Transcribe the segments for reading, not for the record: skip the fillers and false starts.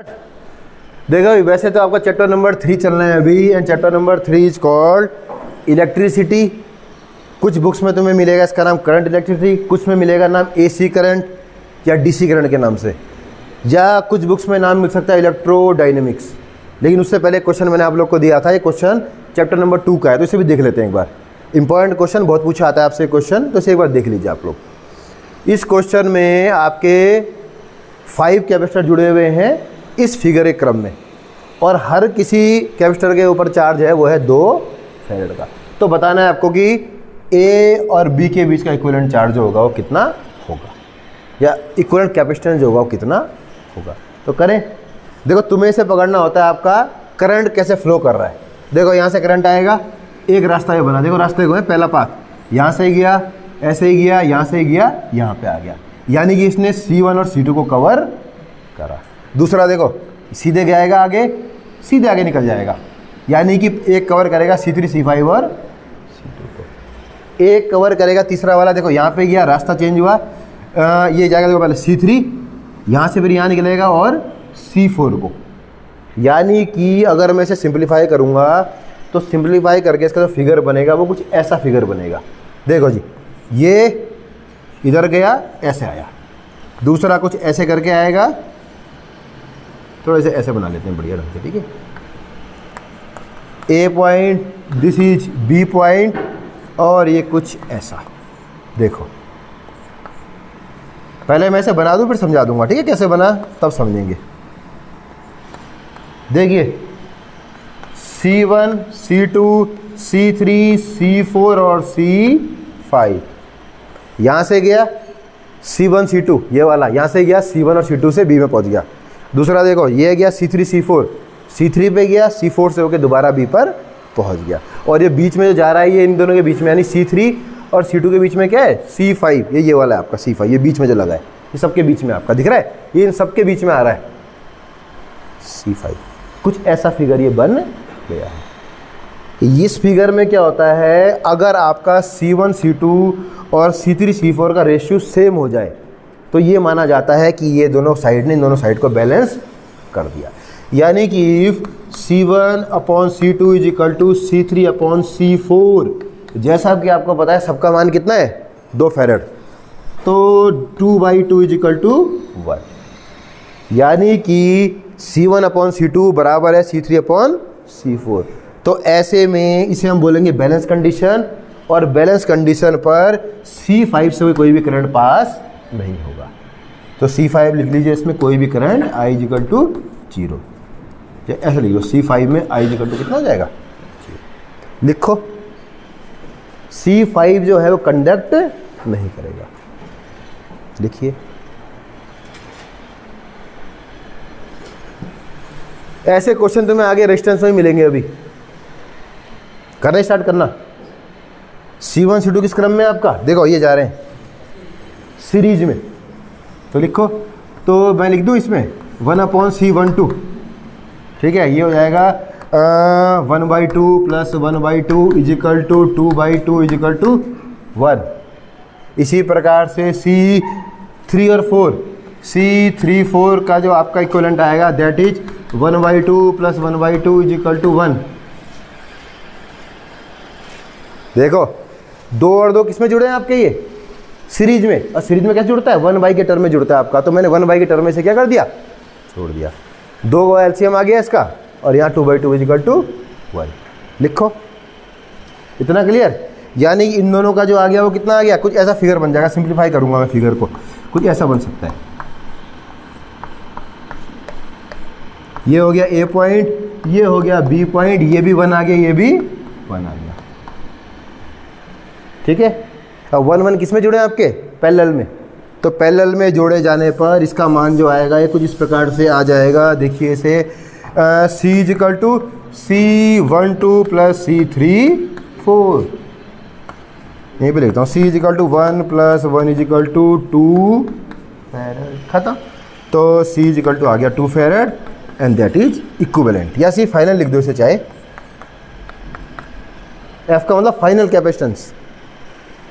देखो वैसे तो आपका चैप्टर नंबर 3 चलना है अभी, and chapter number 3 is called electricity. कुछ बुक्स में तुम्हें मिलेगा इसका नाम करंट इलेक्ट्रिसिटी, कुछ में मिलेगा नाम एसी करंट या डीसी करंट के नाम से, या कुछ बुक्स में नाम मिल सकता है इलेक्ट्रोडायनेमिक्स। लेकिन उससे पहले क्वेश्चन मैंने आप लोग को दिया था, ये क्वेश्चन चैप्टर नंबर 2 का है, तो इसे भी देख लेते हैं एक बार। इंपॉर्टेंट क्वेश्चन, बहुत पूछा आता है आपसे क्वेश्चन, तो इसे एक बार देख लीजिए आप लोग। इस क्वेश्चन में आपके 5 कैपेसिटर जुड़े हुए हैं इस फिगर के क्रम में, और हर किसी कैपेसिटर के ऊपर चार्ज है वो है 2 फैरेड का। तो बताना है आपको कि ए और बी के बीच का इक्विवेलेंट चार्ज होगा वो कितना होगा, या इक्विवेलेंट कैपेसिटेंस जो होगा वो कितना होगा। तो करें, देखो तुम्हें इसे पकड़ना होता है आपका करंट कैसे फ्लो कर रहा है। देखो यहाँ से करंट आएगा, एक रास्ता ये बना, देखो रास्ते को है पहला पाथ, यहाँ से गया, ऐसे ही गया, यहाँ से गया, यहाँ पे आ गया, यानी कि इसने C1 और C2 को कवर करा। दूसरा देखो सीधे जाएगा आगे, सीधे आगे निकल जाएगा, यानी कि एक कवर करेगा C3 C5 और C2 को, एक कवर करेगा तीसरा वाला। देखो यहाँ पे गया, रास्ता चेंज हुआ, ये जाएगा देखो पहले C3, यहाँ से फिर यहाँ निकलेगा और C4 को। यानी कि अगर मैं इसे सिंप्लीफाई करूँगा तो सिंप्लीफाई करके इसका जो फिगर बनेगा वो कुछ ऐसा फिगर बनेगा। देखो जी, ये इधर गया, ऐसे आया, दूसरा कुछ ऐसे करके आएगा, थोड़ा इसे ऐसे बना लेते हैं बढ़िया ढंग से, ठीक है। A point, this is B point, और ये कुछ ऐसा। देखो पहले मैं इसे बना दूं फिर समझा दूंगा, ठीक है, कैसे बना तब समझेंगे। देखिए C1 C2 C3 C4 और C5, यहाँ से गया C1 C2 ये वाला, यहाँ से गया C1 और C2 से B में पहुँच गया। दूसरा देखो ये गया C3 C4, C3 पे गया, C4 से होकर दोबारा B पर पहुँच गया। और ये बीच में जो जा रहा है ये इन दोनों के बीच में, यानी C3 और C2 के बीच में क्या है C5, ये वाला है आपका C5, ये बीच में जो लगा है, ये सबके बीच में आपका दिख रहा है, ये इन सबके बीच में आ रहा है C5। कुछ ऐसा फिगर ये बन गया है। इस फिगर में क्या होता है, अगर आपका C1 C2 और C3 C4 का रेशियो सेम हो जाए तो ये माना जाता है कि ये दोनों साइड ने इन दोनों साइड को बैलेंस कर दिया। यानी कि if C1/C2 is equal to C3/C4, जैसा कि आपको पता है सबका मान कितना है 2 फैरेड, तो 2/2 इज इक्वल टू 1, यानी कि C1/C2 बराबर है C3/C4। तो ऐसे में इसे हम बोलेंगे बैलेंस कंडीशन, और बैलेंस कंडीशन पर C5 से कोई भी करंट पास नहीं होगा। तो C5 लिख लीजिए, इसमें कोई भी current I is equal to 0, ऐसे लिखो C5 में I इज इक्वल टू कितना हो जाएगा 0। लिखो C5 जो है वो कंडक्ट नहीं करेगा। लिखिए, ऐसे क्वेश्चन तुम्हें आगे रेजिस्टेंस में मिलेंगे। अभी करना स्टार्ट करना। C1 C2 किस क्रम में आपका, देखो ये जा रहे हैं सीरीज में, तो लिखो, तो मैं लिख दूँ इसमें 1/C12, ठीक है, ये हो जाएगा 1/2 + 1/2 is equal to 2/2 is equal to 1। इसी प्रकार से C3 और 4, C3 4 का जो आपका इक्विवेलेंट आएगा that is 1/2 + 1/2 is equal to 1। देखो 2 और 2 किस में जुड़े हैं आपके, ये सीरीज में, और सीरीज में कैसे जुड़ता है 1/, के टर्म में जुड़ता है आपका, तो मैंने 1/, के टर्म में से क्या कर दिया, छोड़ दिया। 2 का एलसीएम आ गया इसका, और यहाँ 2/2 इज इक्वल टू 1। लिखो, इतना क्लियर। यानी इन दोनों का जो आ गया वो कितना आ गया, कुछ ऐसा फिगर बन जाएगा। सिंप्लीफाई करूंगा मैं फिगर को, कुछ ऐसा बन सकता है। ये हो गया A पॉइंट, ये हो गया B पॉइंट, ये भी 1 आ गया, ये भी 1 आ गया, ठीक है। अब 1 1 किस में जुड़े हैं आपके, पैरेलल में, तो पैरेलल में जोड़े जाने पर इसका मान जो आएगा ये कुछ इस प्रकार से आ जाएगा। देखिए इसे C is equal to C12 + C3 4, यहीं पे लिखता हूँ C is equal to 1 + 1 is equal to 2 farad, खत्म। तो C इज इक्वल टू आ गया 2 farad, and that is equivalent, या सी फाइनल लिख दो इसे चाहे। F का मतलब फाइनल कैपेसिटेंस।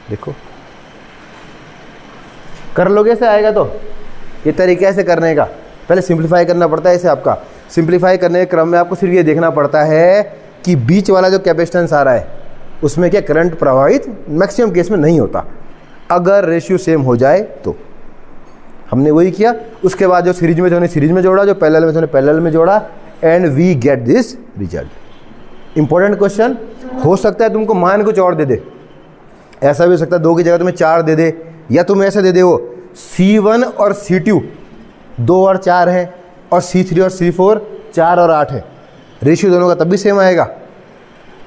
देखो कर लोगे, से आएगा तो ये तरीके से करने का। पहले सिंप्लीफाई करना पड़ता है इसे आपका। सिंप्लीफाई करने के क्रम में आपको सिर्फ ये देखना पड़ता है कि बीच वाला जो कैपेसिटेंस आ रहा है उसमें क्या करंट प्रवाहित मैक्सिमम केस में नहीं होता। अगर रेशियो सेम हो जाए तो हमने वही किया। उसके बाद जो सीरीज में थे उन्हें सीरीज में जोड़ा, जो पैरेलल में थे उन्हें पैरेलल में जोड़ा, and we get this result. Important question. हो सकता है तुमको मान कुछ और दे दे, ऐसा भी हो सकता है 2 की जगह तुम्हें 4 दे दे, या तुम्हें ऐसे दे दे वो C1 और C2 2 और 4 है, और C3 और C4 4 और 8 है। रेशियो दोनों का तब भी सेम आएगा।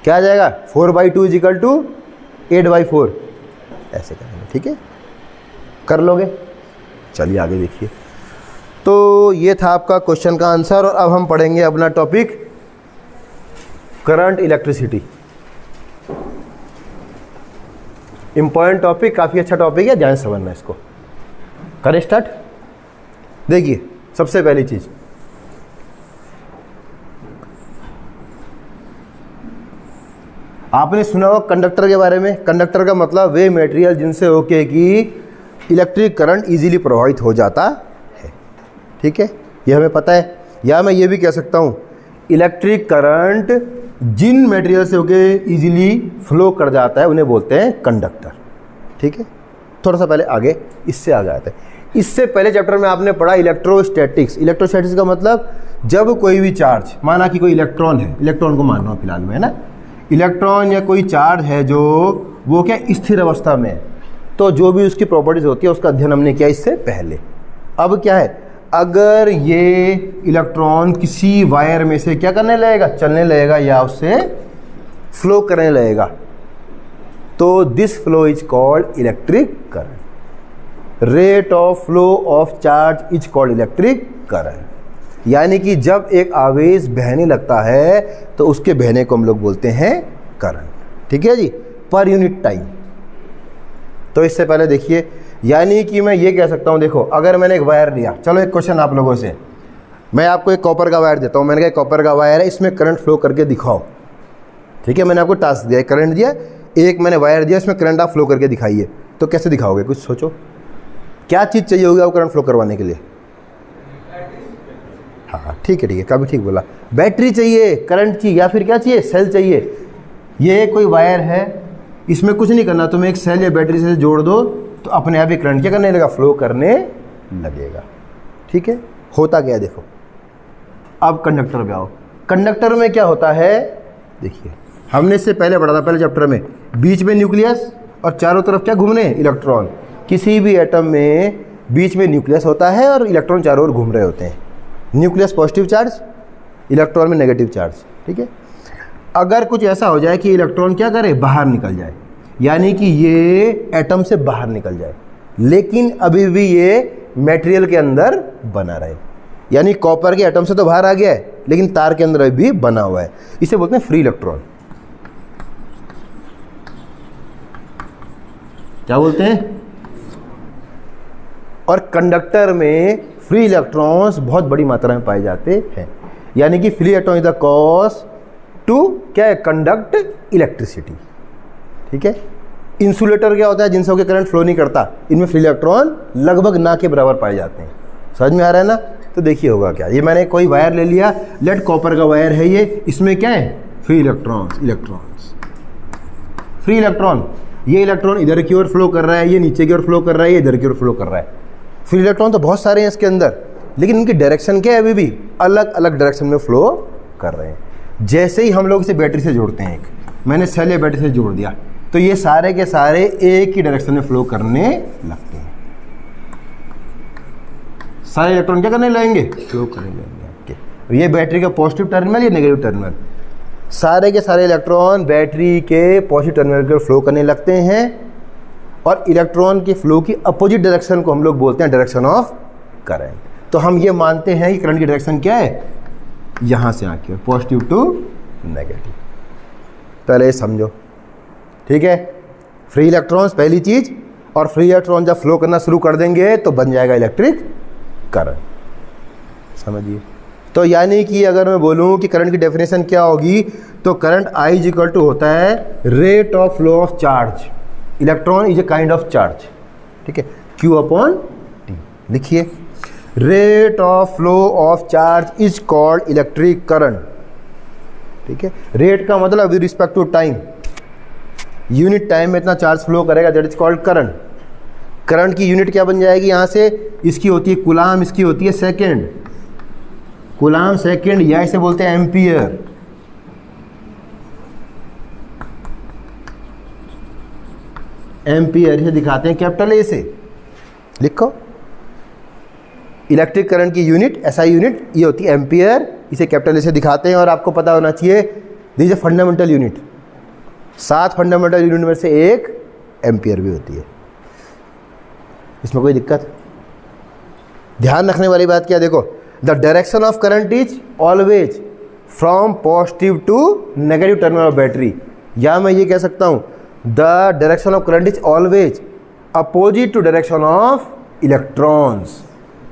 क्या आ जाएगा? 4/2 = 8/4। ऐसे करेंगे, ठीक है, कर लोगे। चलिए आगे देखिए। तो ये था आपका क्वेश्चन का आंसर, और अब हम पढ़ेंगे अपना topic current electricity. Important topic, काफ़ी अच्छा टॉपिक है, ध्यान से समझना इसको। करें स्टार्ट। देखिए सबसे पहली चीज़, आपने सुना होगा कंडक्टर के बारे में। कंडक्टर का मतलब वे मटेरियल जिनसे होके कि इलेक्ट्रिक करंट इजीली प्रवाहित हो जाता है, ठीक है, ये हमें पता है। या मैं ये भी कह सकता हूँ इलेक्ट्रिक करंट जिन मटेरियल से होके इजीली फ्लो कर जाता है उन्हें बोलते हैं कंडक्टर, ठीक है। थोड़ा सा पहले आगे, इससे आगे आते हैं। इससे पहले चैप्टर में आपने पढ़ा इलेक्ट्रोस्टैटिक्स। इलेक्ट्रोस्टैटिक्स का मतलब जब कोई भी चार्ज, माना कि कोई इलेक्ट्रॉन है, इलेक्ट्रॉन को मान रहा हूँ फिलहाल में, है ना, इलेक्ट्रॉन या कोई चार्ज है जो वो क्या स्थिर अवस्था में है, तो जो भी उसकी प्रॉपर्टीज होती है उसका अध्ययन हमने किया इससे पहले। अब क्या है, अगर ये इलेक्ट्रॉन किसी वायर में से क्या करने लगेगा, चलने लगेगा या उससे फ्लो करने लगेगा, तो this flow is called electric current. Rate of flow of charge is called electric current. यानी कि जब एक आवेश बहने लगता है तो उसके बहने को हम लोग बोलते हैं करंट, ठीक है जी, पर यूनिट टाइम। तो इससे पहले देखिए, यानी कि मैं ये कह सकता हूँ, देखो अगर मैंने एक वायर लिया, चलो एक क्वेश्चन आप लोगों से, मैं आपको एक कॉपर का वायर देता हूँ, मैंने कहा कॉपर का वायर है, इसमें करंट फ्लो करके दिखाओ, ठीक है। मैंने आपको टास्क दिया, करंट दिया, एक मैंने वायर दिया, इसमें करंट आप फ्लो करके दिखाइए, तो कैसे दिखाओगे? कुछ सोचो, क्या चीज़ चाहिए होगी आपको करंट फ्लो करवाने के लिए? हाँ ठीक है, काफ़ी ठीक बोला, बैटरी चाहिए, करंट चाहिए, या फिर क्या चाहिए, सेल चाहिए। ये कोई वायर है, इसमें कुछ नहीं करना, तुम्हें एक सेल या बैटरी से जोड़ दो तो अपने आप ही करंट क्या करने लगेगा, फ्लो करने लगेगा, ठीक है। होता क्या है देखो। अब कंडक्टर पे आओ। कंडक्टर में क्या होता है, देखिए हमने इससे पहले पढ़ा था, पहले चैप्टर में, बीच में न्यूक्लियस और चारों तरफ क्या घूमने, इलेक्ट्रॉन। किसी भी एटम में बीच में न्यूक्लियस होता है और इलेक्ट्रॉन चारों ओर घूम रहे होते हैं। न्यूक्लियस पॉजिटिव चार्ज, इलेक्ट्रॉन में नेगेटिव चार्ज, ठीक है। अगर कुछ ऐसा हो जाए कि इलेक्ट्रॉन क्या करे, बाहर निकल जाए, यानी कि ये एटम से बाहर निकल जाए, लेकिन अभी भी ये मटेरियल के अंदर बना रहे, यानी कॉपर के एटम से तो बाहर आ गया है लेकिन तार के अंदर भी बना हुआ है, इसे बोलते हैं फ्री इलेक्ट्रॉन। क्या बोलते हैं? और कंडक्टर में फ्री इलेक्ट्रॉन्स बहुत बड़ी मात्रा में पाए जाते हैं, यानी कि free electron is the cause to क्या है, कंडक्ट इलेक्ट्रिसिटी, ठीक है। इंसुलेटर क्या होता है, जिनसे होकर करंट फ्लो नहीं करता, इनमें फ्री इलेक्ट्रॉन लगभग ना के बराबर पाए जाते हैं। समझ में आ रहा है ना? तो देखिए होगा क्या, ये मैंने कोई वायर ले लिया, लेड कॉपर का वायर है ये, इसमें क्या है, फ्री इलेक्ट्रॉन्स, फ्री इलेक्ट्रॉन। ये इलेक्ट्रॉन इधर की ओर फ्लो कर रहा है, ये नीचे की ओर फ्लो कर रहा है, ये इधर की ओर फ्लो कर रहा है। फ्री इलेक्ट्रॉन तो बहुत सारे हैं इसके अंदर, लेकिन इनकी डायरेक्शन क्या है, अभी भी अलग अलग डायरेक्शन में फ्लो कर रहे हैं। जैसे ही हम लोग इसे बैटरी से जोड़ते हैं, एक मैंने सेल या बैटरी से जोड़ दिया, तो ये सारे के सारे एक ही डायरेक्शन में फ्लो करने लगते हैं। सारे इलेक्ट्रॉन क्या करने लगेंगे, फ्लो करने लगेंगे आपके। ये बैटरी का पॉजिटिव टर्मिनल, ये नेगेटिव टर्मिनल, सारे के सारे इलेक्ट्रॉन बैटरी के पॉजिटिव टर्मिनल पर फ्लो करने लगते हैं, और इलेक्ट्रॉन के फ्लो की अपोजिट डायरेक्शन को हम लोग बोलते हैं डायरेक्शन ऑफ करंट। तो हम ये मानते हैं कि करंट की डायरेक्शन क्या है, यहाँ से आके पॉजिटिव टू नेगेटिव। पहले समझो, ठीक है। फ्री इलेक्ट्रॉन्स पहली चीज, और फ्री इलेक्ट्रॉन जब फ्लो करना शुरू कर देंगे तो बन जाएगा इलेक्ट्रिक करंट। समझिए, तो यानी कि अगर मैं बोलूँ कि करंट की डेफिनेशन क्या होगी, तो current I is equal to होता है rate of flow of charge, electron is a kind of charge, ठीक है, Q/T। लिखिए, rate of flow of charge is called electric current. ठीक है, रेट का मतलब with respect to time, unit time में इतना चार्ज फ्लो करेगा, that is called current. Current की यूनिट क्या बन जाएगी यहाँ से, इसकी होती है कूलाम, इसकी होती है सेकेंड, कूलाम सेकेंड, या इसे बोलते हैं एम्पियर। एम्पियर इसे दिखाते हैं कैपिटल ए से, लिखो। इलेक्ट्रिक करंट की यूनिट, एसआई यूनिट, ये होती है एम्पियर, इसे कैपिटल ए से दिखाते हैं। और आपको पता होना चाहिए this is fundamental unit, 7 fundamental unit में से एक एम्पियर भी होती है। इसमें कोई दिक्कत? ध्यान रखने वाली बात क्या, देखो, the direction of current is always from positive to negative terminal of battery, या मैं ये कह सकता हूँ the direction of current is always opposite to direction of electrons.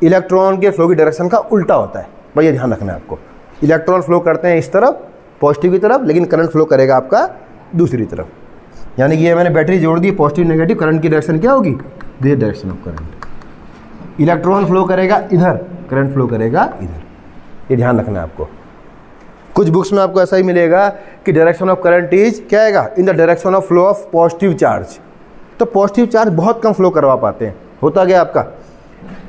Electron के फ्लो की डायरेक्शन का उल्टा होता है, भाई ये ध्यान रखना है आपको। इलेक्ट्रॉन फ्लो करते हैं इस तरफ पॉजिटिव की तरफ, लेकिन करंट फ्लो करेगा आपका दूसरी तरफ। यानी कि ये मैंने बैटरी जोड़ दी, पॉजिटिव नेगेटिव, करंट की डायरेक्शन क्या होगी, this direction of current. Electron flow करेगा इधर, करंट फ्लो करेगा इधर, ये ध्यान रखना है आपको। कुछ बुक्स में आपको ऐसा ही मिलेगा कि डायरेक्शन ऑफ करंट इज क्या आएगा, इन the direction of flow of positive charge. तो पॉजिटिव चार्ज बहुत कम फ्लो करवा पाते हैं। होता गया आपका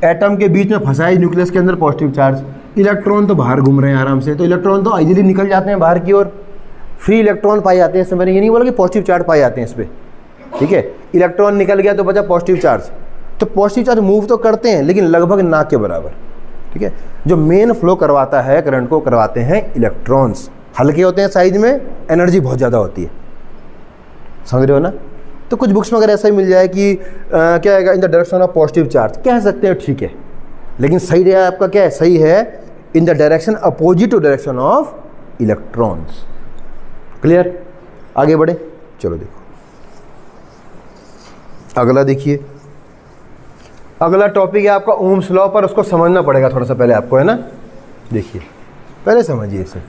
एटम के बीच में फंसा है न्यूक्लियस के अंदर पॉजिटिव चार्ज, इलेक्ट्रॉन तो बाहर घूम रहे हैं आराम से, तो इलेक्ट्रॉन तो इजीली निकल जाते हैं बाहर की ओर, फ्री इलेक्ट्रॉन पाए जाते हैं। इसमें मैंने ये नहीं बोला कि पॉजिटिव चार्ज पाए जाते हैं इस पर, ठीक है। इलेक्ट्रॉन निकल गया तो बचा पॉजिटिव चार्ज, तो पॉजिटिव चार्ज मूव तो करते हैं लेकिन लगभग ना के बराबर, ठीक है। जो मेन फ्लो करवाता है करंट को, करवाते हैं इलेक्ट्रॉन्स। हल्के होते हैं साइज में, एनर्जी बहुत ज़्यादा होती है, समझ रहे हो ना। तो कुछ बुक्स में अगर ऐसा ही मिल जाए कि क्या आएगा, इन the direction of positive charge, कह सकते हैं, ठीक है, लेकिन सही है आपका क्या है, सही है in the direction opposite to direction of electrons. Clear? आगे बढ़े, चलो देखो अगला। देखिए अगला टॉपिक है आपका ओम्स लॉ, पर उसको समझना पड़ेगा थोड़ा सा पहले आपको, है ना। देखिए पहले समझिए इसे।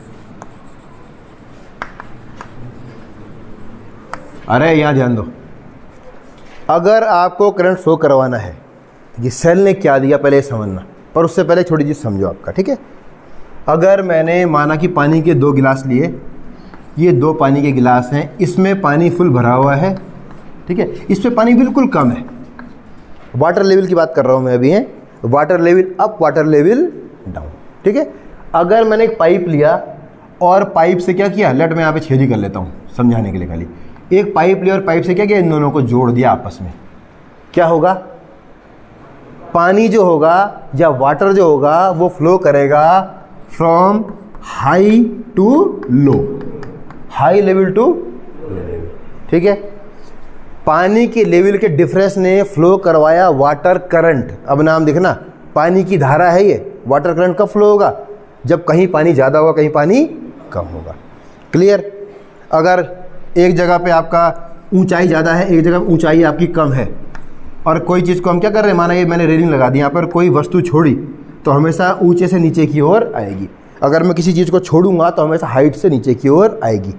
अरे यहाँ ध्यान दो, अगर आपको करंट फ्लो करवाना है, ये सेल ने क्या दिया पहले समझना, पर उससे पहले छोटी चीज़ समझो आपका, ठीक है। अगर मैंने माना कि पानी के 2 गिलास लिए, ये 2 पानी के गिलास हैं, इसमें पानी फुल भरा हुआ है, ठीक है, इसमें पानी बिल्कुल कम है। वाटर लेवल की बात कर रहा हूँ मैं अभी, है water level up, water level down, ठीक है। अगर मैंने एक पाइप लिया और पाइप से क्या किया, लेट मैं यहाँ पे छेदी कर लेता हूँ समझाने के लिए खाली, एक पाइप लिया और पाइप से क्या किया, इन दोनों को जोड़ दिया आपस में, क्या होगा, पानी जो होगा या वाटर जो होगा वो फ्लो करेगा from high to low, high level to low level, ठीक है। पानी के लेवल के डिफरेंस ने फ्लो करवाया वाटर करंट। अब नाम देखना, पानी की धारा है ये, वाटर करंट कब फ्लो होगा, जब कहीं पानी ज़्यादा होगा कहीं पानी कम होगा। क्लियर? अगर एक जगह पे आपका ऊंचाई ज़्यादा है, एक जगह ऊंचाई आपकी कम है, और कोई चीज़ को हम क्या कर रहे हैं, माना ये मैंने रेलिंग लगा दी, यहाँ पर कोई वस्तु छोड़ी तो हमेशा ऊंचे से नीचे की ओर आएगी। अगर मैं किसी चीज़ को छोड़ूंगा तो हमेशा हाइट से नीचे की ओर आएगी।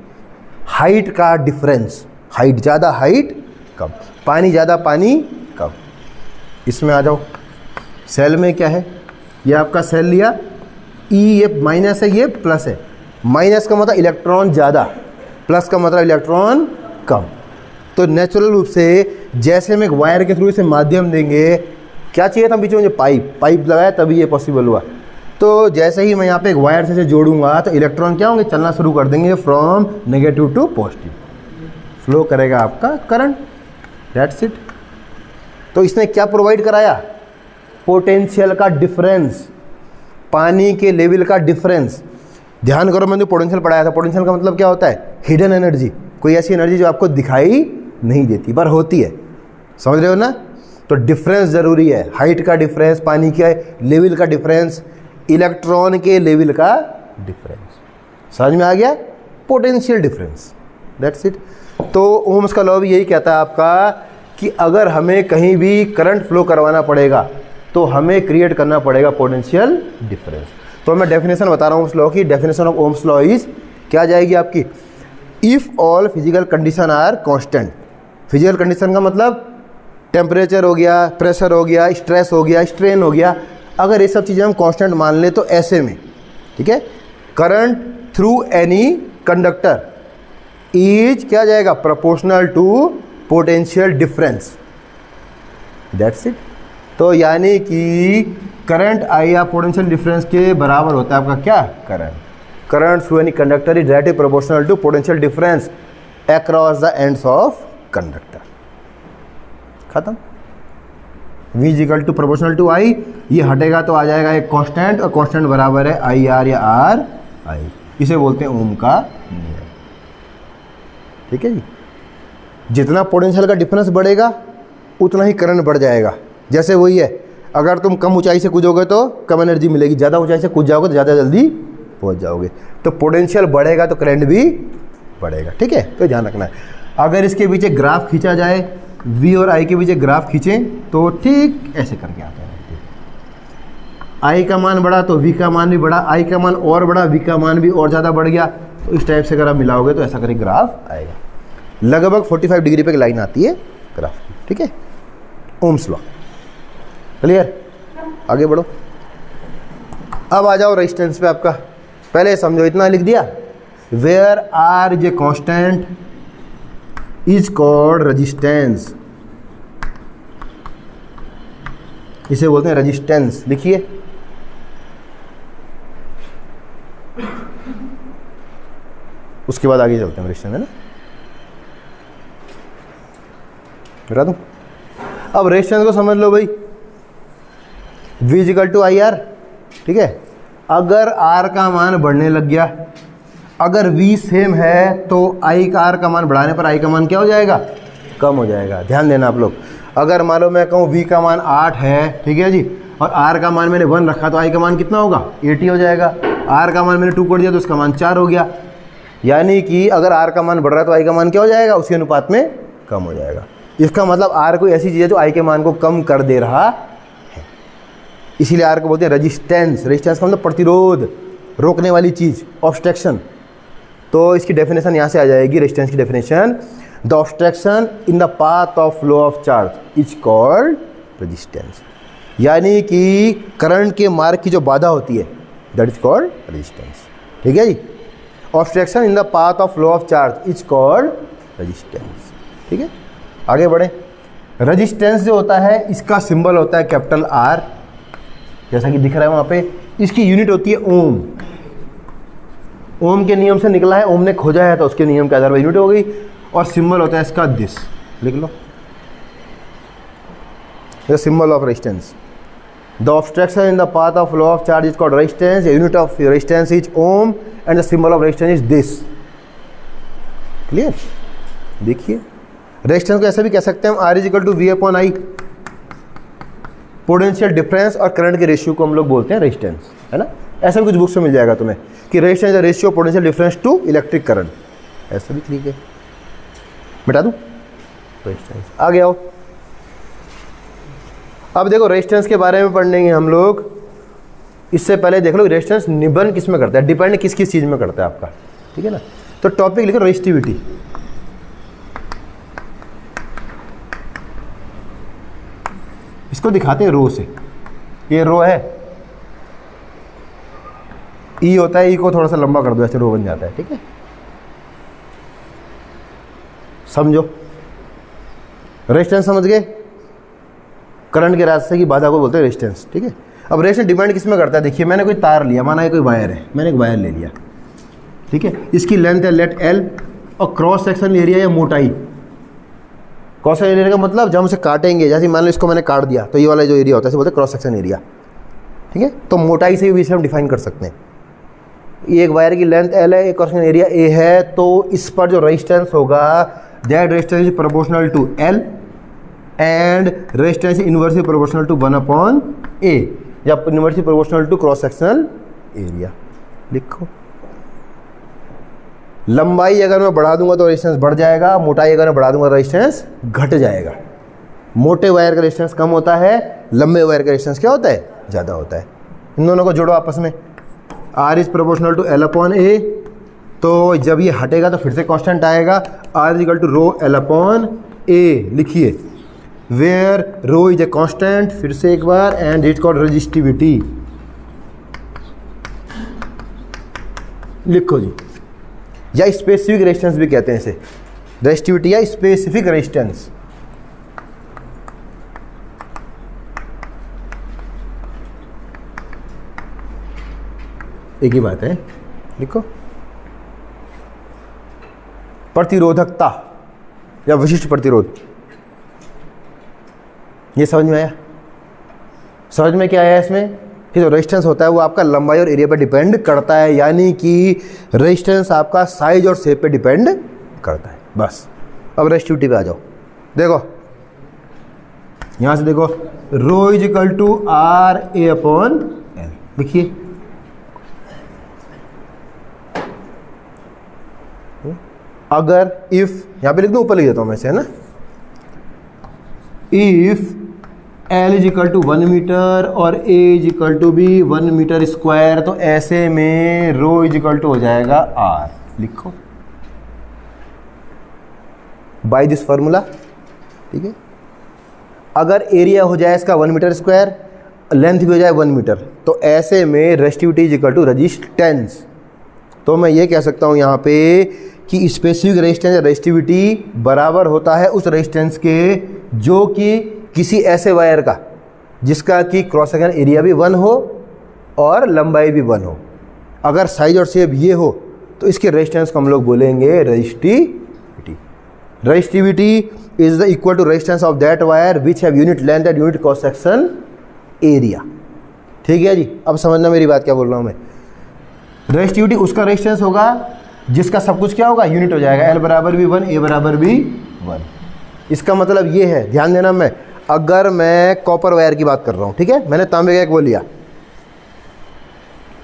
हाइट का डिफरेंस, हाइट ज़्यादा हाइट कम, पानी ज़्यादा पानी कम। इसमें आ जाओ, सेल में क्या है, ये आपका सेल लिया, ई ये माइनस है, ये प्लस है। माइनस का मतलब इलेक्ट्रॉन ज़्यादा, प्लस का मतलब इलेक्ट्रॉन कम। तो नेचुरल रूप से जैसे हम एक वायर के थ्रू इसे माध्यम देंगे, क्या चाहिए था बीच में, पाइप लगाया तभी ये पॉसिबल हुआ। तो जैसे ही मैं यहाँ पे एक वायर से जोड़ूंगा तो इलेक्ट्रॉन क्या होंगे, चलना शुरू कर देंगे from negative to positive, flow करेगा आपका करंट, दैट्स इट। तो इसने क्या प्रोवाइड कराया, पोटेंशियल का डिफरेंस, पानी के लेवल का डिफरेंस। ध्यान करो, मैंने पोटेंशियल पढ़ाया था, पोटेंशियल का मतलब क्या होता है, हिडन एनर्जी, कोई ऐसी एनर्जी जो आपको दिखाई नहीं देती पर होती है, समझ रहे हो ना। तो डिफरेंस ज़रूरी है, हाइट का डिफरेंस, पानी के लेवल का डिफरेंस, इलेक्ट्रॉन के लेवल का डिफरेंस, समझ में आ गया, पोटेंशियल डिफरेंस, दैट्स इट। तो ओम्स का लॉ भी यही कहता है आपका कि अगर हमें कहीं भी करंट फ्लो करवाना पड़ेगा तो हमें क्रिएट करना पड़ेगा पोटेंशियल डिफरेंस। तो मैं डेफिनेशन बता रहा हूँ उस लॉ की, definition of Ohm's law is क्या जाएगी आपकी, if all physical condition are constant. Physical condition का मतलब टेम्परेचर हो गया, प्रेशर हो गया, स्ट्रेस हो गया, स्ट्रेन हो गया, अगर ये सब चीज़ें हम कांस्टेंट मान लें तो ऐसे में, ठीक है, current through any conductor is क्या जाएगा, proportional to potential difference, that's it. तो यानी कि करंट आई या पोटेंशियल डिफरेंस के बराबर होता है आपका क्या, current through any conductor is directly proportional to potential difference across the ends of conductor. खत्म। V is equal to proportional to I, ये हटेगा तो आ जाएगा एक कांस्टेंट, और कांस्टेंट बराबर है आई आर या आर आई, इसे बोलते हैं ओम का नियम। ठीक है जी, जितना पोटेंशियल का डिफरेंस बढ़ेगा उतना ही करंट बढ़ जाएगा। जैसे वही है, अगर तुम कम ऊंचाई से कूदोगे तो कम एनर्जी मिलेगी, ज़्यादा ऊंचाई से कूद जाओगे तो ज़्यादा जल्दी पहुंच जाओगे। तो पोटेंशियल बढ़ेगा तो करंट भी बढ़ेगा। ठीक है, तो ध्यान रखना है। अगर इसके पीछे ग्राफ खींचा जाए, V और I के पीछे ग्राफ खींचें तो ठीक ऐसे करके आता है। I का मान बढ़ा तो V का मान भी बढ़ा, I का मान और बढ़ा, V का मान भी और ज़्यादा बढ़ गया। तो इस टाइप से अगर आप मिलाओगे तो ऐसा करके ग्राफ आएगा। लगभग 45 डिग्री पे लाइन आती है ग्राफ की। ठीक है, ओम्स लॉ क्लियर। आगे बढ़ो। अब आ जाओ रेजिस्टेंस पे। आपका पहले समझो, इतना लिख दिया, where R is a constant is called resistance, इसे बोलते हैं रेजिस्टेंस। लिखिए, उसके बाद आगे चलते हैं। रेजिस्टेंस है ना, बता दूं। अब रेजिस्टेंस को समझ लो भाई, V is equal to I R. ठीक है, अगर R का मान बढ़ने लग गया, अगर V सेम है तो I का R का मान बढ़ाने पर I का मान क्या हो जाएगा, कम हो जाएगा। ध्यान देना आप लोग। अगर मान लो मैं कहूँ V का मान 8 है, ठीक है जी, और R का मान मैंने 1 रखा तो I का मान कितना होगा, 80 हो जाएगा। R का मान मैंने 2 कर दिया तो उसका मान 4 हो गया। यानी कि अगर R का मान बढ़ रहा है तो I का मान क्या हो जाएगा, उसी अनुपात में कम हो जाएगा। इसका मतलब R कोई ऐसी चीज़ है जो I के मान को कम कर दे रहा है, इसीलिए R को बोलते हैं रेजिस्टेंस। रेजिस्टेंस का मतलब प्रतिरोध, रोकने वाली चीज़, ऑब्स्ट्रक्शन। तो इसकी डेफिनेशन यहाँ से आ जाएगी, रेजिस्टेंस की definition, the obstruction in the path of flow of charge is called resistance. यानी कि करंट के मार्ग की जो बाधा होती है, दैट इज कॉल्ड रेजिस्टेंस। ठीक है जी, obstruction in the path of flow of charge is called resistance. ठीक है, आगे बढ़े। रेजिस्टेंस जो होता है, इसका सिंबल होता है कैपिटल R, जैसा कि दिख रहा है वहाँ पे। इसकी यूनिट होती है ओम। ओम के नियम से निकला है, ओम ने खोजा है तो उसके नियम के आधार पर यूनिट हो गई। और सिंबल होता है इसका दिस, लिख लो, the symbol of resistance. The obstruction in the path of flow of charge is called resistance, unit of resistance is ohm and the symbol of resistance is this. Clear. देखिए, resistance को ऐसा भी कह सकते हैं हम, R is equal to V upon I। Potential difference और current के रेशियो को हम लोग बोलते हैं रेजिस्टेंस, है ना। ऐसा भी कुछ बुक्स में मिल जाएगा तुम्हें कि resistance is ratio potential difference to electric current, ऐसा भी ठीक है। मिटा दूं रेजिस्टेंस। आगे आओ। अब देखो, रेजिस्टेंस के बारे में पढ़ेंगे हम लोग। इससे पहले देख लो रेजिस्टेंस निबंध किस में करता है, डिपेंड किस किस चीज़ में करता है आपका। ठीक है ना, तो टॉपिक लिखो रेजिस्टिविटी। इसको दिखाते हैं रो से। ये रो है, ई होता है, ई को थोड़ा सा लंबा कर दो, ऐसे रो बन जाता है। ठीक है, समझो। रेजिस्टेंस समझ गए, करंट के रास्ते की बाधा को बोलते हैं रेजिस्टेंस। ठीक है, अब रेजिस्टेंस डिपेंड किस में करता है। देखिए, मैंने कोई तार लिया, माना ये कोई वायर है, मैंने एक वायर ले लिया। ठीक है, इसकी लेंथ है लेट L, और क्रॉस सेक्शन एरिया या मोटाई। क्रॉस सेक्शन एरिया का मतलब जब हम इसे काटेंगे, जैसे मान लो इसको मैंने काट दिया तो ये वाला जो एरिया होता है इसे बोलते हैं क्रॉस सेक्शन एरिया। ठीक है, तो मोटाई से भी इसे हम डिफाइन कर सकते हैं। ये एक वायर की लेंथ L है, एक क्रॉस सेक्शन एरिया A है, तो इस पर जो रेजिस्टेंस होगा that resistance is proportional to L and resistance inversely proportional to 1 upon A, या inversely proportional to cross sectional area. लिखो, लंबाई अगर मैं बढ़ा दूंगा तो रेजिस्टेंस बढ़ जाएगा, मोटाई अगर मैं बढ़ा दूंगा तो रेजिस्टेंस घट जाएगा। मोटे वायर का रेजिस्टेंस कम होता है, लंबे वायर का रेजिस्टेंस क्या होता है, ज़्यादा होता है। इन दोनों को जोड़ो आपस में, R is proportional to L upon A, तो जब ये हटेगा तो फिर से कांस्टेंट आएगा, R is equal to rho L upon A। लिखिए, where rho is a constant, फिर से एक बार, एंड इट कॉल्ड रेजिस्टिविटी। लिखो जी, या स्पेसिफिक रेजिस्टेंस भी कहते हैं इसे, रेजिस्टिविटी या स्पेसिफिक रेजिस्टेंस। एक ही बात है, लिखो। प्रतिरोधकता या विशिष्ट प्रतिरोध, ये समझ में आया? समझ में क्या आया इसमें कि जो रेजिस्टेंस होता है वो आपका लंबाई और एरिया पर डिपेंड करता है, यानी कि रेजिस्टेंस आपका साइज और शेप पे डिपेंड करता है। बस अब रेजिस्टिविटी पे आ जाओ। देखो यहां से देखो, rho is equal to R A upon L. देखिए अगर इफ, यहां पे लिख दो, ऊपर लिख देता हूं मैं से, है ना, if L is equal to 1 metre और ए इज इक्वल टू भी 1 मीटर स्क्वायर, तो ऐसे में रो इज इक्वल टू हो जाएगा आर। लिखो बाय दिस फॉर्मूला, ठीक है। अगर एरिया हो जाए इसका 1 मीटर स्क्वायर, लेंथ भी हो जाए 1 मीटर, तो ऐसे में resistivity is equal to resistance. तो मैं ये कह सकता हूँ यहाँ पे कि स्पेसिफिक रेजिस्टेंस या रेजिस्टिविटी बराबर होता है उस रेजिस्टेंस के जो कि किसी ऐसे वायर का जिसका कि क्रॉस सेक्शन एरिया भी 1 हो और लंबाई भी 1 हो। अगर साइज और शेप ये हो तो इसके रेजिस्टेंस को हम लोग बोलेंगे resistivity. Resistivity is the equal to resistance of that wire which have unit length and unit cross section area. ठीक है जी, अब समझना मेरी बात क्या बोल रहा हूँ मैं। रेजिस्टिविटी उसका रेजिस्टेंस होगा जिसका सब कुछ क्या होगा, यूनिट हो जाएगा। एल बराबर भी 1, ए बराबर भी 1। इसका मतलब ये है, ध्यान देना, मैं अगर मैं कॉपर वायर की बात कर रहा हूँ, ठीक है, मैंने तांबे का एक वो लिया,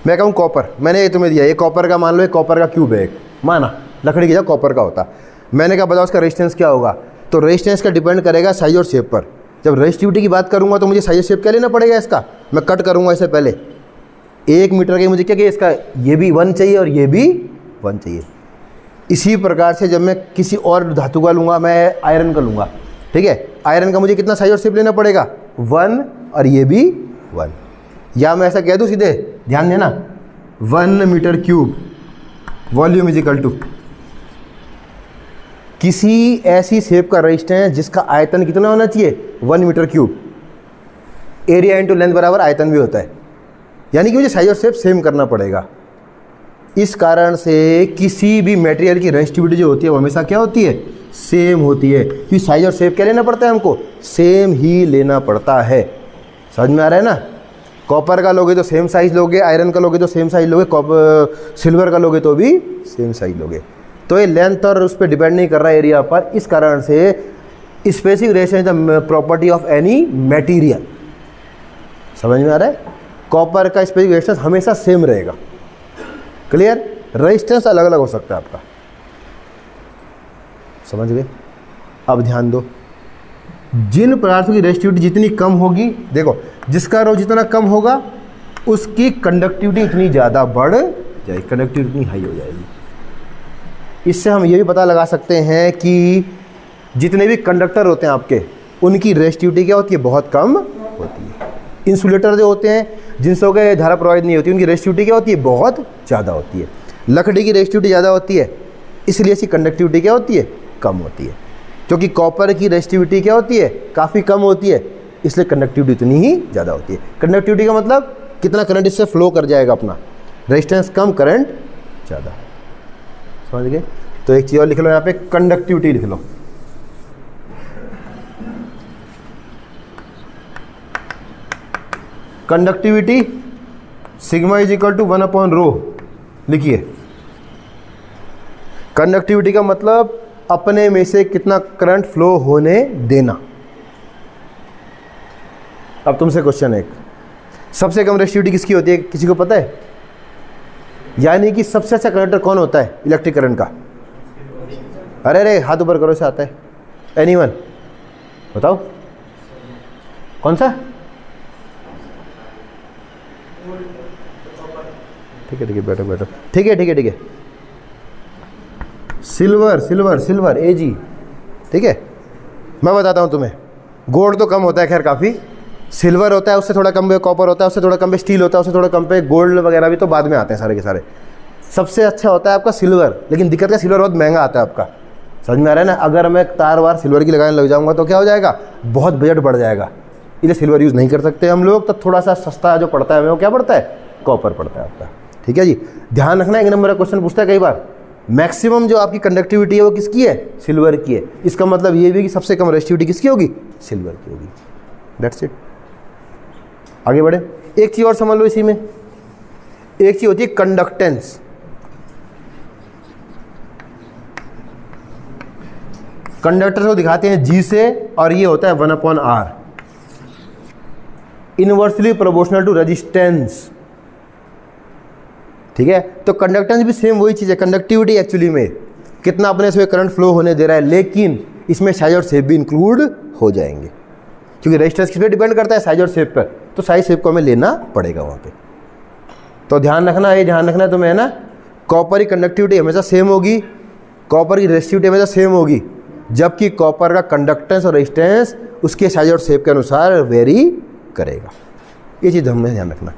मैं कहूँ कॉपर, मैंने ये तुम्हें दिया, ये कॉपर का मान लो, ये कॉपर का क्यूब है एक, माना लकड़ी की जगह कॉपर का होता, मैंने कहा बताओ उसका रेजिस्टेंस क्या होगा, तो रेजिस्टेंस का डिपेंड करेगा साइज और शेप पर। जब रेजिस्टिविटी की बात करूँगा तो मुझे साइज और शेप क्या लेना पड़ेगा इसका, मैं कट करूँगा इससे पहले 1 मीटर के मुझे क्या चाहिए, इसका ये भी 1 चाहिए और ये भी 1 चाहिए। इसी प्रकार से जब मैं किसी और धातु का लूँगा, मैं आयरन का लूँगा, ठीक है, आयरन का मुझे कितना साइज और शेप लेना पड़ेगा, 1 और ये भी 1। या मैं ऐसा कह दूँ सीधे, ध्यान देना, 1 metre cube volume is equal to किसी ऐसी शेप का रेजिस्टेंस जिसका आयतन कितना होना चाहिए, 1 metre cube, area into length बराबर आयतन भी होता है, यानी कि मुझे साइज और शेप सेम करना पड़ेगा। इस कारण से किसी भी मटेरियल की रेजिस्टिविटी जो होती है वो हमेशा क्या होती है, सेम होती है, क्योंकि साइज और शेप क्या लेना पड़ता है हमको, सेम ही लेना पड़ता है। समझ में आ रहा है ना? कॉपर का लोगे तो सेम साइज लोगे, आयरन का लोगे तो सेम साइज लोगे, सिल्वर का लोगे तो भी सेम साइज लोगे। तो ये लेंथ और उस पर डिपेंड नहीं कर रहा है एरिया पर। इस कारण से specific resistance the property of any material. समझ में आ रहा है? कॉपर का स्पेसिफिक रेजिस्टेंस हमेशा सेम रहेगा। क्लियर? रेजिस्टेंस अलग अलग हो सकता है आपका। समझ गए? अब ध्यान दो, जिन पदार्थों की रेजिस्टिविटी जितनी कम होगी, देखो जिसका रो जितना कम होगा उसकी कंडक्टिविटी उतनी ज़्यादा बढ़ जाएगी, कंडक्टिविटी उतनी हाई हो जाएगी। इससे हम ये भी पता लगा सकते हैं कि जितने भी कंडक्टर होते हैं आपके, उनकी रेजिस्टिविटी क्या होती है, बहुत कम होती है। इंसुलेटर जो होते हैं जिनसे होकर धारा प्रवाहित नहीं होती, उनकी रेजिस्टिविटी क्या होती है, बहुत ज़्यादा होती है। लकड़ी की रेजिस्टिविटी ज़्यादा होती है, इसलिए इसकी कंडक्टिविटी क्या होती है, कम होती है। क्योंकि कॉपर की रेजिस्टिविटी क्या होती है, काफ़ी कम होती है, इसलिए कंडक्टिविटी उतनी ही ज़्यादा होती है। कंडक्टिविटी का मतलब कितना करंट इससे फ्लो कर जाएगा अपना, रेजिस्टेंस कम करंट ज़्यादा। समझ गए? तो एक चीज़ और लिख लो यहाँ पे, कंडक्टिविटी लिख लो। Conductivity sigma is equal to 1 upon rho. लिखिए, कंडक्टिविटी का मतलब अपने में से कितना करंट फ्लो होने देना। अब तुमसे क्वेश्चन एक, सबसे कम रेजिस्टिविटी किसकी होती है, किसी को पता है? यानी कि सबसे अच्छा कंडक्टर कौन होता है इलेक्ट्रिक करंट का? अरे हाथ ऊपर करो, से आता है एनीवन, बताओ कौन सा? ठीक है बैठो, ठीक है सिल्वर एजी। ठीक है, मैं बताता हूँ तुम्हें, गोल्ड तो कम होता है खैर काफ़ी, सिल्वर होता है उससे थोड़ा कम पे, कॉपर होता है उससे थोड़ा कम पे, स्टील होता है उससे थोड़ा कम पे, गोल्ड वगैरह भी तो बाद में आते हैं सारे के सारे। सबसे अच्छा होता है आपका सिल्वर, लेकिन दिक्कत है सिल्वर बहुत महंगा आता है आपका, समझ में आ रहा है ना। अगर मैं तार वार सिल्वर की लगाने लग जाऊँगा तो क्या हो जाएगा, बहुत बजट बढ़ जाएगा, इसलिए सिल्वर यूज़ नहीं कर सकते हम लोग। तो थोड़ा सा सस्ता जो पड़ता है वो क्या पड़ता है, कॉपर पड़ता है आपका। ठीक है जी, ध्यान रखना, एक नंबर का क्वेश्चन पूछता है कई बार, मैक्सिमम जो आपकी कंडक्टिविटी है वो किसकी है, सिल्वर की है। इसका मतलब ये भी कि सबसे कम रेजिस्टिविटी किसकी होगी, सिल्वर की होगी। That's it. आगे बढ़े, एक चीज़ और समझ लो इसी में, एक चीज़ होती है कंडक्टेंस। कंडक्टर को दिखाते हैं G से, और ये होता है 1/R, inversely proportional to resistance. ठीक है, तो कंडक्टेंस भी सेम वही चीज़ है, कंडक्टिविटी एक्चुअली में कितना अपने से करंट फ्लो होने दे रहा है, लेकिन इसमें साइज और शेप भी इंक्लूड हो जाएंगे, क्योंकि रेजिस्टेंस किस पे डिपेंड करता है, साइज और शेप पर। तो साइज शेप को हमें लेना पड़ेगा वहाँ पे। तो ध्यान रखना, ये ध्यान रखना तुम्हें है ना, कॉपर की कंडक्टिविटी हमेशा सेम होगी, कॉपर की रेजिस्टिविटी हमेशा सेम होगी, जबकि कॉपर का कंडक्टेंस और रेजिस्टेंस उसके साइज और शेप के अनुसार वेरी करेगा। ये चीज़ हमें ध्यान रखना।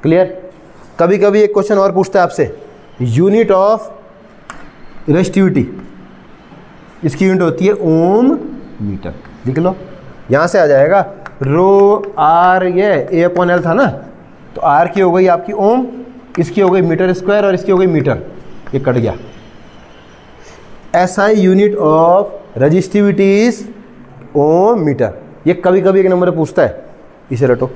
क्लियर। कभी कभी एक क्वेश्चन और पूछता है आपसे, यूनिट ऑफ रेजिस्टिविटी, इसकी यूनिट होती है ओम मीटर। लिख लो, यहाँ से आ जाएगा रो आर, ये A/L था ना, तो आर की हो गई आपकी ओम, इसकी हो गई मीटर स्क्वायर और इसकी हो गई मीटर, ये कट गया। SI unit of resistivity is ohm metre. ये कभी कभी एक नंबर पूछता है, इसे रटो।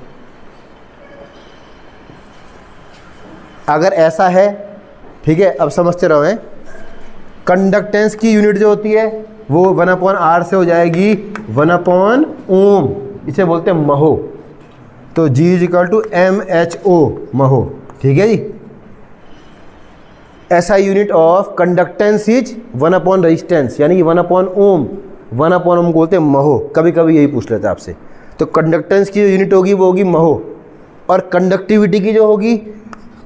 अगर ऐसा है, ठीक है, अब समझते रहो हैं, कंडक्टेंस की यूनिट जो होती है वो 1/R से हो जाएगी 1/ओम, इसे बोलते हैं महो। तो G = MHO, महो। ठीक है जी। SI unit of conductance is 1/ resistance, यानी कि 1/ओम, 1/ओम बोलते हैं महो। कभी कभी यही पूछ लेते हैं आपसे। तो कंडक्टेंस की जो यूनिट होगी वो होगी महो, और कंडक्टिविटी की जो होगी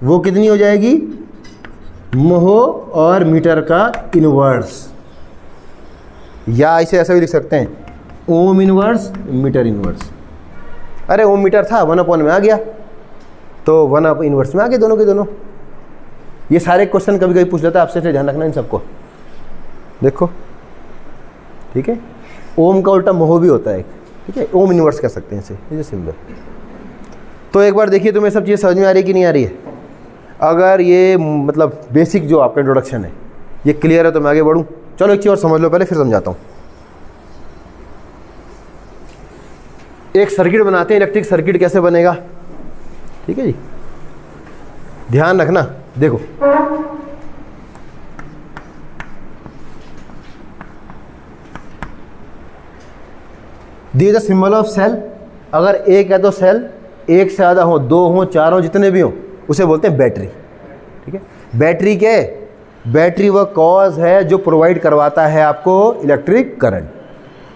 वो कितनी हो जाएगी, महो और मीटर का इनवर्स, या इसे ऐसा भी लिख सकते हैं, ओम इनवर्स मीटर इनवर्स। अरे ओम मीटर था, 1/में आ गया, तो 1 इनवर्स में आ गए दोनों के दोनों। ये सारे क्वेश्चन कभी कभी पूछ लेता है आपसे, इसलिए ध्यान रखना इन सबको। देखो, ठीक है, ओम का उल्टा महो भी होता है, ठीक है, ओम इनवर्स कह सकते हैं इसे, ये सिंबल। तो एक बार देखिए तुम्हें सब चीज़ समझ में आ रही है कि नहीं आ रही है। अगर ये मतलब बेसिक जो आपका इंट्रोडक्शन है ये क्लियर है तो मैं आगे बढ़ूँ। चलो एक चीज़ और समझ लो पहले, फिर समझाता हूँ। एक सर्किट बनाते हैं, इलेक्ट्रिक सर्किट कैसे बनेगा, ठीक है जी, ध्यान रखना। देखो, this is the symbol of cell. अगर एक है तो सेल, एक से ज़्यादा हो, 2 हो, 4 हो, जितने भी हो, उसे बोलते हैं बैटरी। ठीक है, बैटरी के, बैटरी वह कॉज है जो प्रोवाइड करवाता है आपको इलेक्ट्रिक करंट।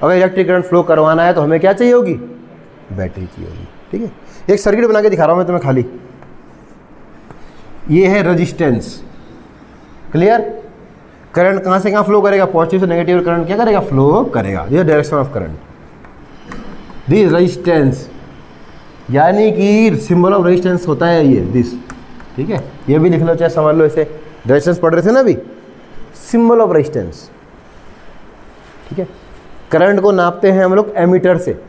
अगर इलेक्ट्रिक करंट फ्लो करवाना है तो हमें क्या चाहिए होगी, बैटरी चाहिए होगी। ठीक है, एक सर्किट बना के दिखा रहा हूँ मैं तुम्हें खाली। ये है रेजिस्टेंस, क्लियर। करंट कहाँ से कहाँ फ्लो करेगा, पॉजिटिव से नेगेटिव करंट क्या करेगा, फ्लो करेगा। ये direction of current, this resistance, यानी कि सिंबल ऑफ रेजिस्टेंस होता है ये दिस। ठीक है, ये भी लिख लो चाहे समझ लो इसे, रेजिस्टेंस पढ़ रहे थे ना अभी, सिंबल ऑफ रेजिस्टेंस। ठीक है, करंट को नापते हैं हम लोग एमीटर से।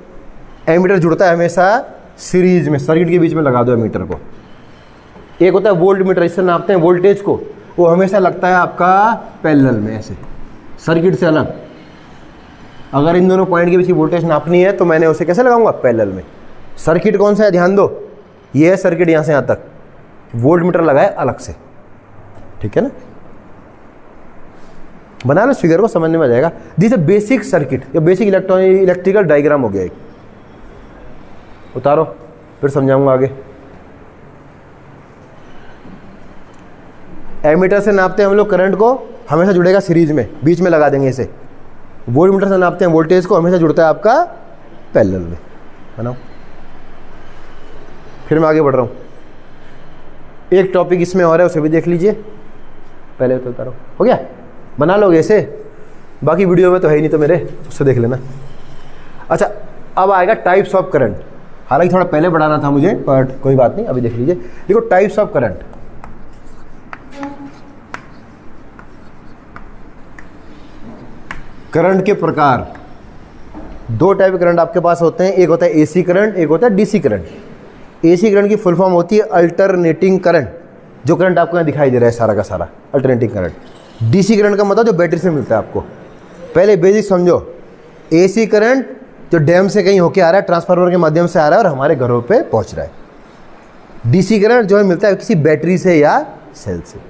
एमीटर जुड़ता है हमेशा सीरीज में, सर्किट के बीच में लगा दो एमीटर को। एक होता है वोल्ट मीटर, इससे नापते हैं वोल्टेज को, वो हमेशा लगता है आपका पैरेलल में ऐसे, सर्किट से अलग। अगर इन दोनों पॉइंट के बीच की वोल्टेज नापनी है तो मैंने उसे कैसे लगाऊंगा, पैरेलल में। सर्किट कौन सा है, ध्यान दो, ये है सर्किट, यहाँ से यहाँ तक वोल्ट मीटर लगा है अलग से। ठीक है ना, बना लो फिगर को, समझने में आ जाएगा। दिस है बेसिक सर्किट, या बेसिक इलेक्ट्रिकल डायग्राम हो गया एक। उतारो, फिर समझाऊंगा आगे। एमीटर से नापते हैं हम लोग करंट को, हमेशा जुड़ेगा सीरीज में, बीच में लगा देंगे इसे। वोल्ट मीटर से नापते हैं वोल्टेज को, हमेशा जुड़ता है आपका पैरेलल में। बनाओ, फिर मैं आगे बढ़ रहा हूँ। एक टॉपिक इसमें और है, उसे भी देख लीजिए, पहले तो उतारो। हो गया, बना लोगे इसे, बाकी वीडियो में तो है ही नहीं तो मेरे, उससे देख लेना। अच्छा, अब आएगा टाइप्स ऑफ करंट। हालांकि थोड़ा पहले बढ़ाना था मुझे, बट कोई बात नहीं, अभी देख लीजिए। देखो टाइप्स ऑफ करंट, करंट के प्रकार। दो टाइप के करंट आपके पास होते हैं, एक होता है एसी करंट, एक होता है डीसी करंट। एसी करंट की फुल फॉर्म होती है अल्टरनेटिंग करंट, जो करंट आपको यहाँ दिखाई दे रहा है सारा का सारा, अल्टरनेटिंग करंट। डीसी करंट का मतलब जो बैटरी से मिलता है आपको। पहले बेसिक समझो, एसी करंट जो डैम से कहीं होके आ रहा है, ट्रांसफार्मर के माध्यम से आ रहा है और हमारे घरों पे पहुंच रहा है। डीसी करंट जो है मिलता है किसी बैटरी से या सेल से।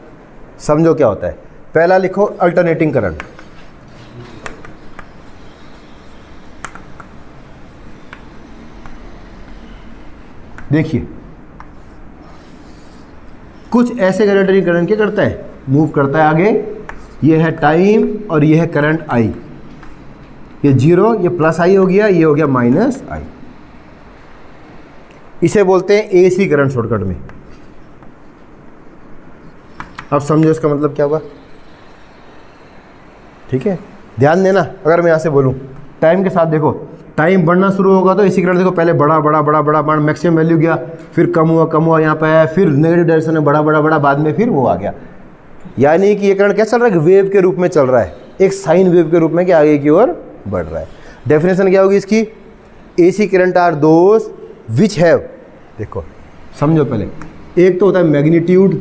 समझो क्या होता है। पहला लिखो अल्टरनेटिंग करंट। देखिए कुछ ऐसे अल्टरनेटिंग करंट क्या करता है, मूव करता है आगे। ये है टाइम और ये है करंट आई। ये जीरो, ये प्लस आई हो गया, ये हो गया माइनस आई। इसे बोलते हैं एसी करंट शॉर्टकट में। अब समझो इसका मतलब क्या हुआ, ठीक है। ध्यान देना, अगर मैं यहाँ से बोलूँ टाइम के साथ, देखो टाइम बढ़ना शुरू होगा तो एसी करंट देखो पहले बड़ा बड़ा बड़ा बड़ा बढ़ मैक्सिमम वैल्यू गया, फिर कम हुआ यहाँ पे आया, फिर नेगेटिव डायरेक्शन में बड़ा बड़ा बड़ा, बाद में फिर वो आ गया। यानी कि ये करंट क्या चल रहा है, वेव के रूप में चल रहा है, एक साइन वेव के रूप में कि आगे की ओर बढ़ रहा है। डेफिनेशन क्या होगी इसकी, AC current are those which have, देखो समझो पहले, एक तो होता है मैग्नीट्यूड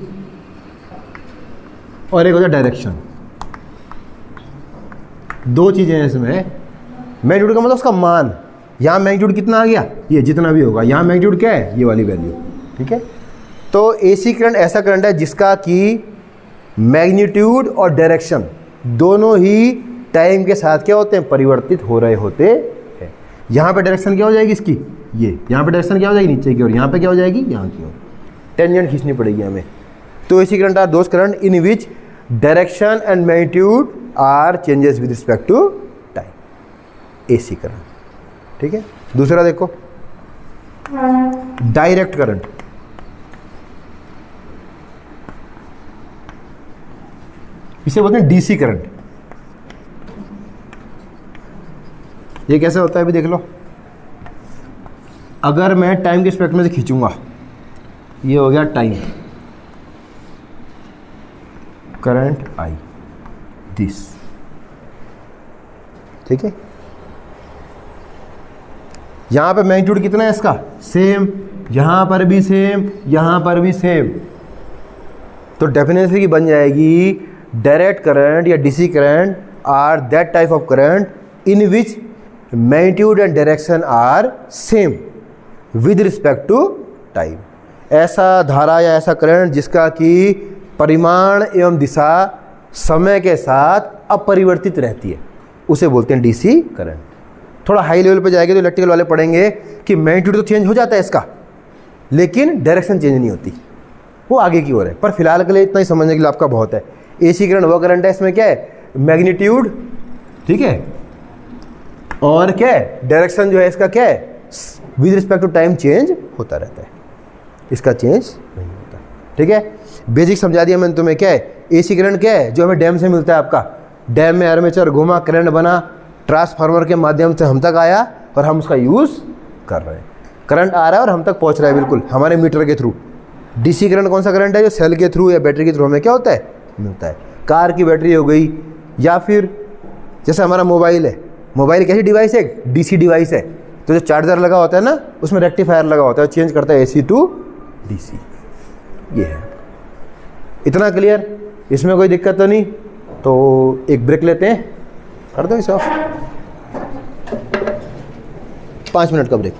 और एक होता है डायरेक्शन। दो चीजें हैं इसमें। मैग्नीट्यूड का मतलब उसका मान, यहाँ मैग्नीट्यूड कितना आ गया, ये जितना भी होगा, यहाँ मैग्नीट्यूड क्या है, ये वाली वैल्यू, ठीक है। तो एसी करंट ऐसा करंट है जिसका कि मैग्नीट्यूड और डायरेक्शन दोनों ही टाइम के साथ क्या होते हैं, परिवर्तित हो रहे होते हैं। यहाँ पे डायरेक्शन क्या हो जाएगी इसकी, ये यहाँ पे डायरेक्शन क्या हो जाएगी, नीचे की ओर, यहाँ पे क्या हो जाएगी, यहाँ की ओर, टेंजेंट खींचनी पड़ेगी हमें। तो AC current are those current in which direction and magnitude are changes with respect to time, AC current, ठीक है। दूसरा देखो डायरेक्ट करंट। इसे बोलते हैं डीसी करंट। ये कैसे होता है अभी देख लो। अगर मैं टाइम के स्पेक्ट्रम में से खींचूंगा, ये हो गया टाइम, करंट आई, दिस, ठीक है। यहां पे मैग्नीट्यूड कितना है इसका, सेम, यहां पर भी सेम, यहां पर भी सेम। तो डेफिनेशन की बन जाएगी डायरेक्ट करंट या DC current are that type of current in which magnitude and direction are same with respect to time. ऐसा धारा या ऐसा करंट जिसका कि परिमाण एवं दिशा समय के साथ अपरिवर्तित रहती है, उसे बोलते हैं डीसी करंट। थोड़ा हाई लेवल पे जाएंगे तो इलेक्ट्रिकल वाले पढ़ेंगे कि मैग्नीट्यूड तो चेंज हो जाता है इसका, लेकिन डायरेक्शन चेंज नहीं होती, वो आगे की ओर है। पर फिलहाल के लिए इतना ही समझने के लिए आपका बहुत है। एसी करंट वो करंट है, इसमें क्या है, मैग्नीट्यूड, ठीक है, और क्या है, डायरेक्शन जो है इसका क्या है, with respect to time change होता रहता है, इसका चेंज नहीं होता, ठीक है। बेसिक समझा दिया मैंने तुम्हें। क्या है एसी करंट, क्या है, जो हमें डैम से मिलता है। आपका डैम में आर्मेचर घुमा, करंट बना, ट्रांसफार्मर के माध्यम से हम तक आया और हम उसका यूज़ कर रहे हैं। करंट आ रहा है और हम तक पहुंच रहा है बिल्कुल हमारे मीटर के थ्रू। डीसी करंट कौन सा करंट है, जो सेल के थ्रू या बैटरी के थ्रू हमें क्या होता है, मिलता है। कार की बैटरी हो गई, या फिर जैसे हमारा मोबाइल है, मोबाइल कैसी डिवाइस है, डीसी डिवाइस है। तो जो चार्जर लगा होता है ना, उसमें रेक्टिफायर लगा होता है, चेंज करता है एसी टू डीसी। ये है, इतना क्लियर, इसमें कोई दिक्कत तो नहीं। तो एक ब्रेक लेते हैं, कर दो इसे ऑफ, 5 मिनट का ब्रेक।